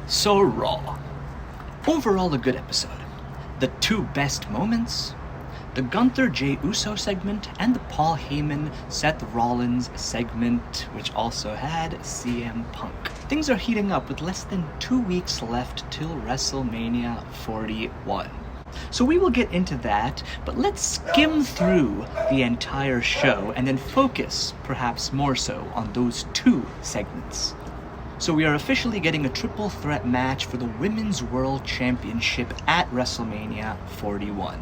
So Raw. Overall a good episode. The two best moments, the Gunther Jey Uso segment and the Paul Heyman Seth Rollins segment, which also had CM Punk. Things are heating up with less than 2 weeks left till WrestleMania 41. So we will get into that, but let's skim through the entire show and then focus, perhaps more so, on those two segments. So we are officially getting a triple threat match for the Women's World Championship at WrestleMania 41.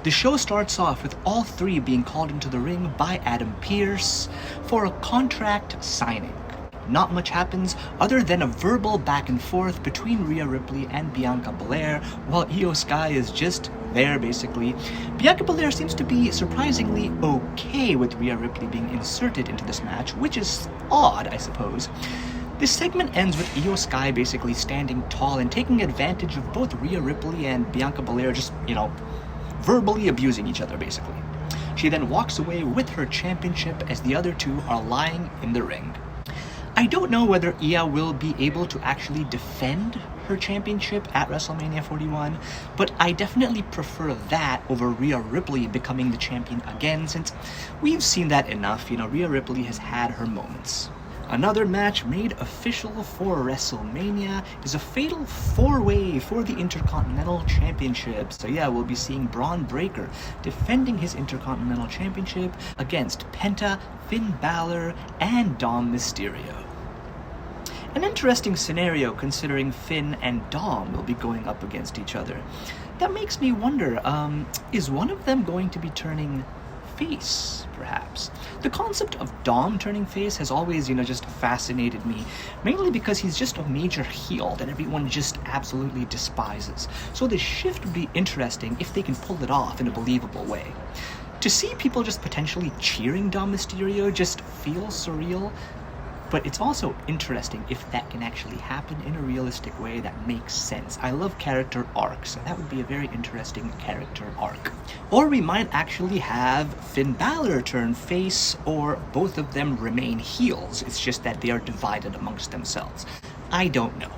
The show starts off with all three being called into the ring by Adam Pearce for a contract signing. Not much happens other than a verbal back and forth between Rhea Ripley and Bianca Belair, while Io Sky is just there basically. Bianca Belair seems to be surprisingly okay with Rhea Ripley being inserted into this match, which is odd, I suppose. This segment ends with Io Sky basically standing tall and taking advantage of both Rhea Ripley and Bianca Belair just, verbally abusing each other basically. She then walks away with her championship as the other two are lying in the ring. I don't know whether Io will be able to actually defend her championship at WrestleMania 41, but I definitely prefer that over Rhea Ripley becoming the champion again, since we've seen that enough. Rhea Ripley has had her moments. Another match made official for WrestleMania is a fatal 4-way for the Intercontinental Championship. So yeah, we'll be seeing Braun Breaker defending his Intercontinental Championship against Penta, Finn Balor, and Dom Mysterio. An interesting scenario considering Finn and Dom will be going up against each other. That makes me wonder, is one of them going to be turning face, perhaps? The concept of Dom turning face has always, just fascinated me, mainly because he's just a major heel that everyone just absolutely despises. So this shift would be interesting if they can pull it off in a believable way. To see people just potentially cheering Dom Mysterio just feels surreal, but it's also interesting if that can actually happen in a realistic way that makes sense. I love character arcs, so that would be a very interesting character arc. Or we might actually have Finn Balor turn face, or both of them remain heels. It's just that they are divided amongst themselves. I don't know.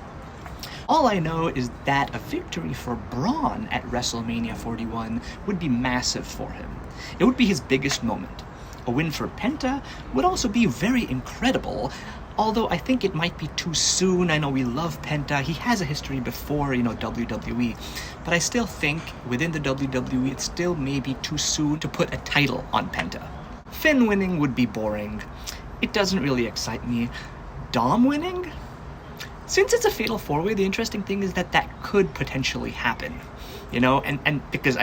All I know is that a victory for Braun at WrestleMania 41 would be massive for him. It would be his biggest moment. A win for Penta would also be very incredible, although I think it might be too soon. I know we love Penta. He has a history before, WWE, but I still think within the WWE it still may be too soon to put a title on Penta. Finn winning would be boring. It doesn't really excite me. Dom winning? Since it's a fatal 4-way, the interesting thing is that could potentially happen, and because,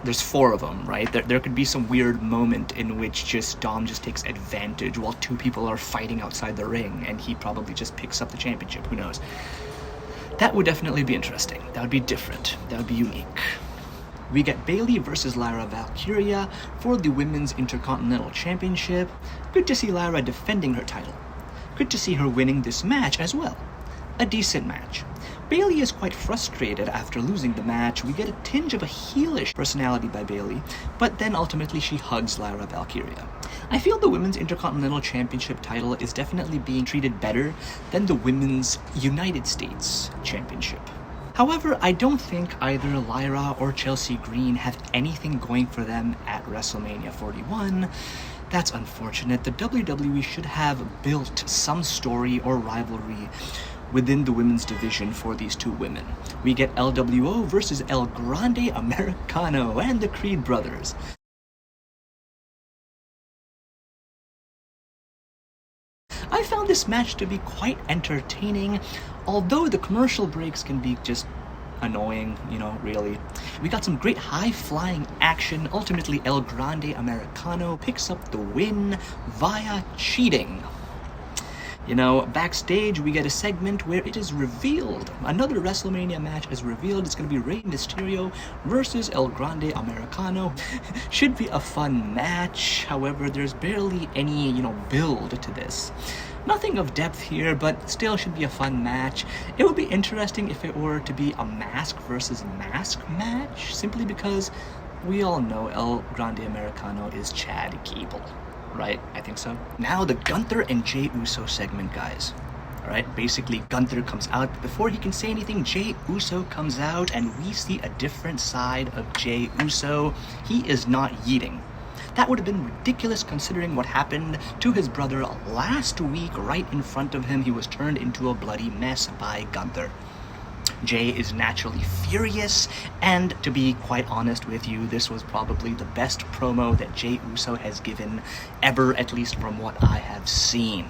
there's 4 of them, right? There could be some weird moment in which Dom just takes advantage while 2 people are fighting outside the ring, and he probably just picks up the championship. Who knows? That would definitely be interesting. That would be different. That would be unique. We get Bayley versus Lyra Valkyria for the Women's Intercontinental Championship. Good to see Lyra defending her title. Good to see her winning this match as well. A decent match. Bayley is quite frustrated after losing the match. We get a tinge of a heelish personality by Bayley, but then ultimately she hugs Lyra Valkyria. I feel the Women's Intercontinental Championship title is definitely being treated better than the Women's United States Championship. However, I don't think either Lyra or Chelsea Green have anything going for them at WrestleMania 41. That's unfortunate. The WWE should have built some story or rivalry within the women's division for these two women. We get LWO versus El Grande Americano and the Creed brothers. I found this match to be quite entertaining, although the commercial breaks can be just annoying, really. We got some great high-flying action. Ultimately, El Grande Americano picks up the win via cheating. Backstage we get a segment where it is revealed. Another WrestleMania match is revealed. It's going to be Rey Mysterio versus El Grande Americano. Should be a fun match. However, there's barely any, build to this. Nothing of depth here, but still should be a fun match. It would be interesting if it were to be a mask versus mask match, simply because we all know El Grande Americano is Chad Gable. Right? I think so. Now the Gunther and Jey Uso segment, guys. Alright, basically Gunther comes out, but before he can say anything, Jey Uso comes out, and we see a different side of Jey Uso. He is not yeeting. That would have been ridiculous considering what happened to his brother last week. Right in front of him, he was turned into a bloody mess by Gunther. Jey is naturally furious, and to be quite honest with you, this was probably the best promo that Jey Uso has given ever, at least from what I have seen.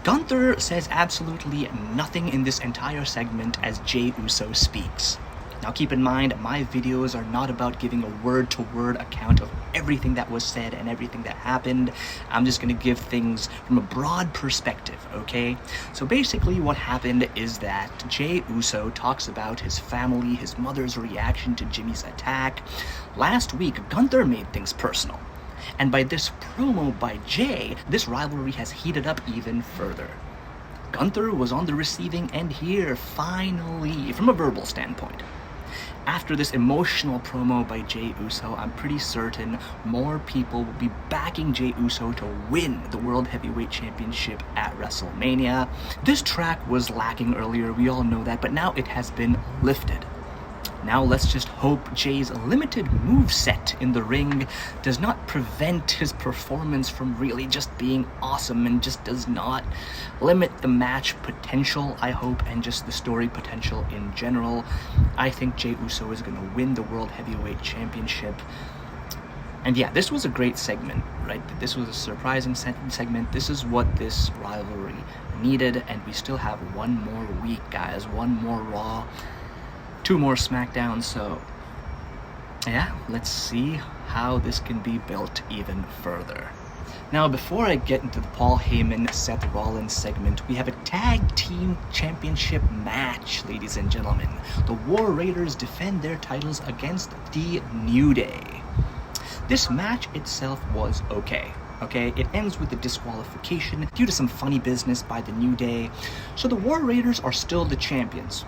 Gunther says absolutely nothing in this entire segment as Jey Uso speaks. Now keep in mind, my videos are not about giving a word-to-word account of everything that was said and everything that happened. I'm just going to give things from a broad perspective, okay? So basically what happened is that Jey Uso talks about his family, his mother's reaction to Jimmy's attack. Last week, Gunther made things personal. And by this promo by Jey, this rivalry has heated up even further. Gunther was on the receiving end here, finally, from a verbal standpoint. After this emotional promo by Jey Uso, I'm pretty certain more people will be backing Jey Uso to win the World Heavyweight Championship at WrestleMania. This track was lacking earlier, we all know that, but now it has been lifted. Now let's just hope Jey's limited moveset in the ring does not prevent his performance from really just being awesome and just does not limit the match potential, I hope, and just the story potential in general. I think Jey Uso is going to win the World Heavyweight Championship. And yeah, this was a great segment, right? This was a surprising segment. This is what this rivalry needed, and we still have one more week, guys. One more Raw. 2 more SmackDowns, so yeah, let's see how this can be built even further. Now, before I get into the Paul Heyman, Seth Rollins segment, we have a Tag Team Championship match, ladies and gentlemen. The War Raiders defend their titles against the New Day. This match itself was okay. It ends with a disqualification due to some funny business by the New Day, so the War Raiders are still the champions.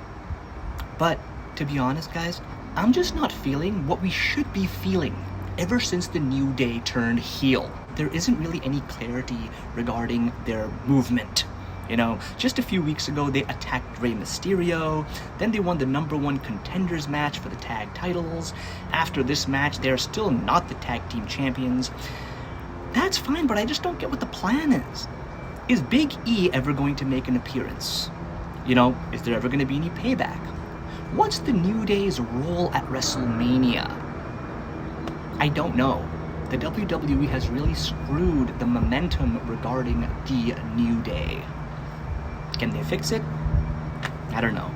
But to be honest, guys, I'm just not feeling what we should be feeling ever since the New Day turned heel. There isn't really any clarity regarding their movement. You know, just a few weeks ago, they attacked Rey Mysterio, then they won the #1 contenders match for the tag titles. After this match, they're still not the tag team champions. That's fine, but I just don't get what the plan is. Is Big E ever going to make an appearance? You know, is there ever going to be any payback? What's the New Day's role at WrestleMania? I don't know. The WWE has really screwed the momentum regarding the New Day. Can they fix it? I don't know.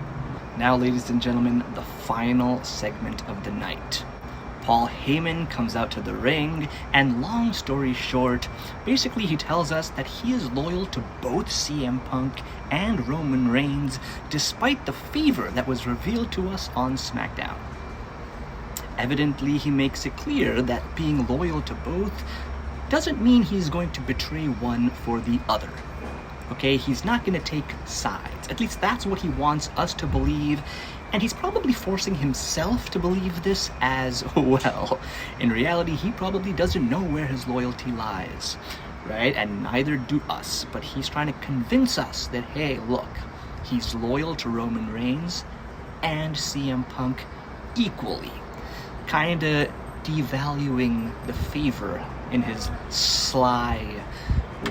Now, ladies and gentlemen, the final segment of the night. Paul Heyman comes out to the ring, and long story short, basically he tells us that he is loyal to both CM Punk and Roman Reigns, despite the favor that was revealed to us on SmackDown. Evidently, he makes it clear that being loyal to both doesn't mean he's going to betray one for the other. Okay, he's not going to take sides. At least that's what he wants us to believe. And he's probably forcing himself to believe this as well. In reality, he probably doesn't know where his loyalty lies, right? And neither do us. But he's trying to convince us that, hey, look, he's loyal to Roman Reigns and CM Punk equally. Kinda devaluing the favor in his sly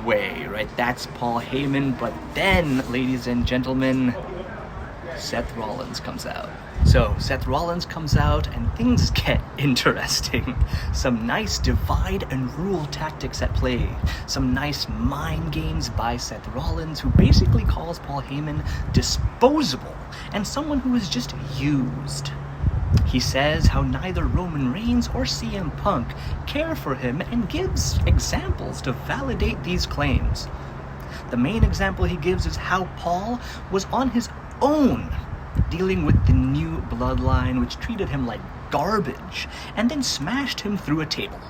way, right? That's Paul Heyman. But then, ladies and gentlemen, Seth Rollins comes out. So Seth Rollins comes out and things get interesting. Some nice divide and rule tactics at play. Some nice mind games by Seth Rollins, who basically calls Paul Heyman disposable and someone who is just used. He says how neither Roman Reigns or CM Punk care for him and gives examples to validate these claims. The main example he gives is how Paul was on his own dealing with the new bloodline, which treated him like garbage and then smashed him through a table,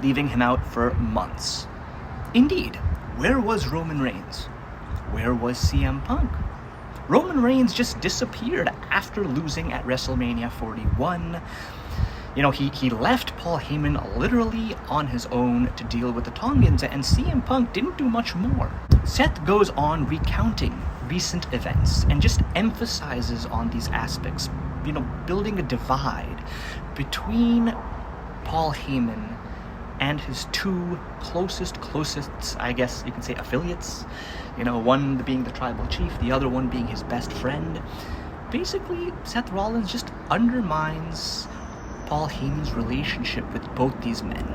leaving him out for months. Indeed, where was Roman Reigns? Where was CM Punk? Roman Reigns just disappeared after losing at WrestleMania 41. You know, he left Paul Heyman literally on his own to deal with the Tongans, and CM Punk didn't do much more. Seth goes on recounting recent events and just emphasizes on these aspects, building a divide between Paul Heyman and his two closest, I guess you can say, affiliates. One being the tribal chief, the other one being his best friend. Basically, Seth Rollins just undermines Paul Heyman's relationship with both these men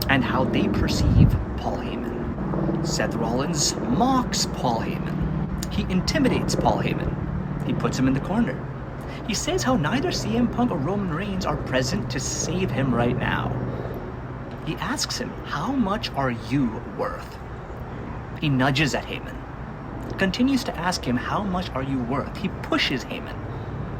and how they perceive Paul Heyman. Seth Rollins mocks Paul Heyman. He intimidates Paul Heyman. He puts him in the corner. He says how neither CM Punk or Roman Reigns are present to save him right now. He asks him, how much are you worth? He nudges at Heyman. Continues to ask him, how much are you worth? He pushes Heyman.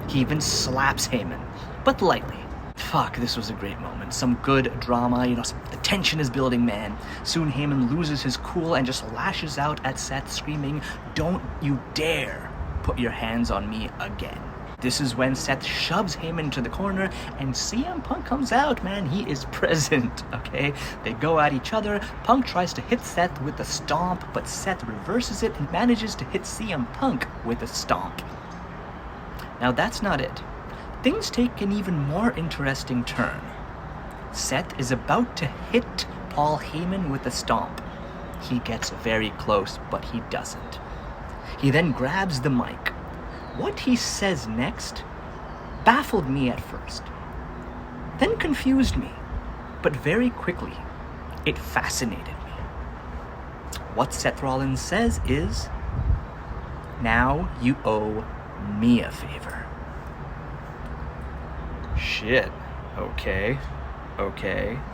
He even slaps Heyman, but lightly. Fuck, this was a great moment. Some good drama, the tension is building, man. Soon Heyman loses his cool and just lashes out at Seth, screaming, "Don't you dare put your hands on me again." This is when Seth shoves Heyman into the corner and CM Punk comes out, man. He is present, okay? They go at each other. Punk tries to hit Seth with a stomp, but Seth reverses it and manages to hit CM Punk with a stomp. Now that's not it. Things take an even more interesting turn. Seth is about to hit Paul Heyman with a stomp. He gets very close, but he doesn't. He then grabs the mic. What he says next baffled me at first, then confused me, but very quickly, it fascinated me. What Seth Rollins says is, "Now you owe me a favor." Shit. Okay.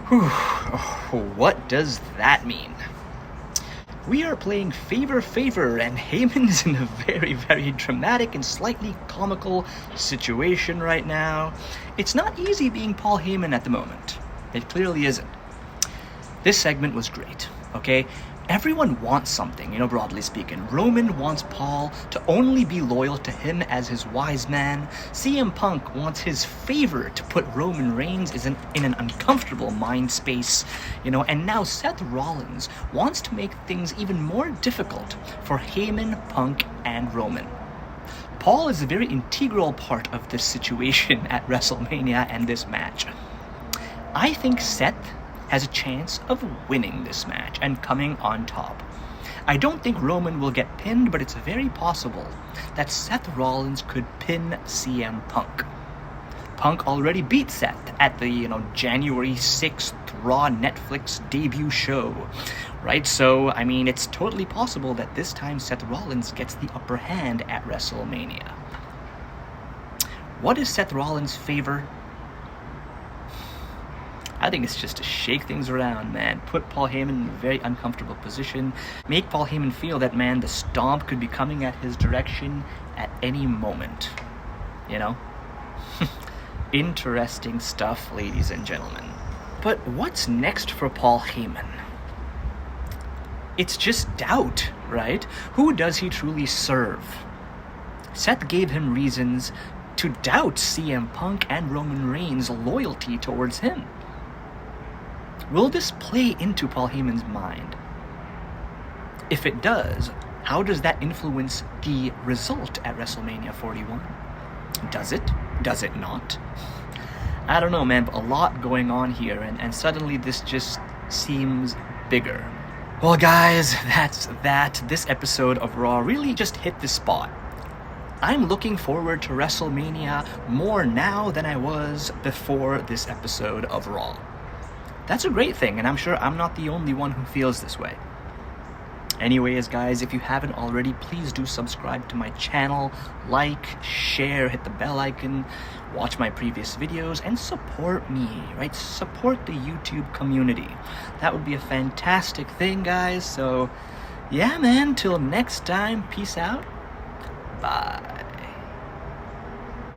Whew. What does that mean? We are playing favor, and Heyman's in a very, very dramatic and slightly comical situation right now. It's not easy being Paul Heyman at the moment. It clearly isn't. This segment was great, okay? Everyone wants something, broadly speaking. Roman wants Paul to only be loyal to him as his wise man. CM Punk wants his favor to put Roman Reigns in an uncomfortable mind space, and now Seth Rollins wants to make things even more difficult for Heyman, Punk, and Roman. Paul is a very integral part of this situation at WrestleMania and this match. I think Seth has a chance of winning this match and coming on top. I don't think Roman will get pinned, but it's very possible that Seth Rollins could pin CM Punk. Punk already beat Seth at the, January 6th Raw Netflix debut show, right? So, it's totally possible that this time Seth Rollins gets the upper hand at WrestleMania. What is Seth Rollins' favor? I think it's just to shake things around, man. Put Paul Heyman in a very uncomfortable position. Make Paul Heyman feel that, man, the stomp could be coming at his direction at any moment. Interesting stuff, ladies and gentlemen. But what's next for Paul Heyman? It's just doubt, right? Who does he truly serve? Seth gave him reasons to doubt CM Punk and Roman Reigns' loyalty towards him. Will this play into Paul Heyman's mind? If it does, how does that influence the result at WrestleMania 41? Does it? Does it not? I don't know, man, but a lot going on here, and suddenly this just seems bigger. Well, guys, that's that. This episode of Raw really just hit the spot. I'm looking forward to WrestleMania more now than I was before this episode of Raw. That's a great thing, and I'm sure I'm not the only one who feels this way. Anyways, guys, if you haven't already, please do subscribe to my channel, like, share, hit the bell icon, watch my previous videos, and support me, right? Support the YouTube community. That would be a fantastic thing, guys. So, yeah, man, till next time, peace out. Bye.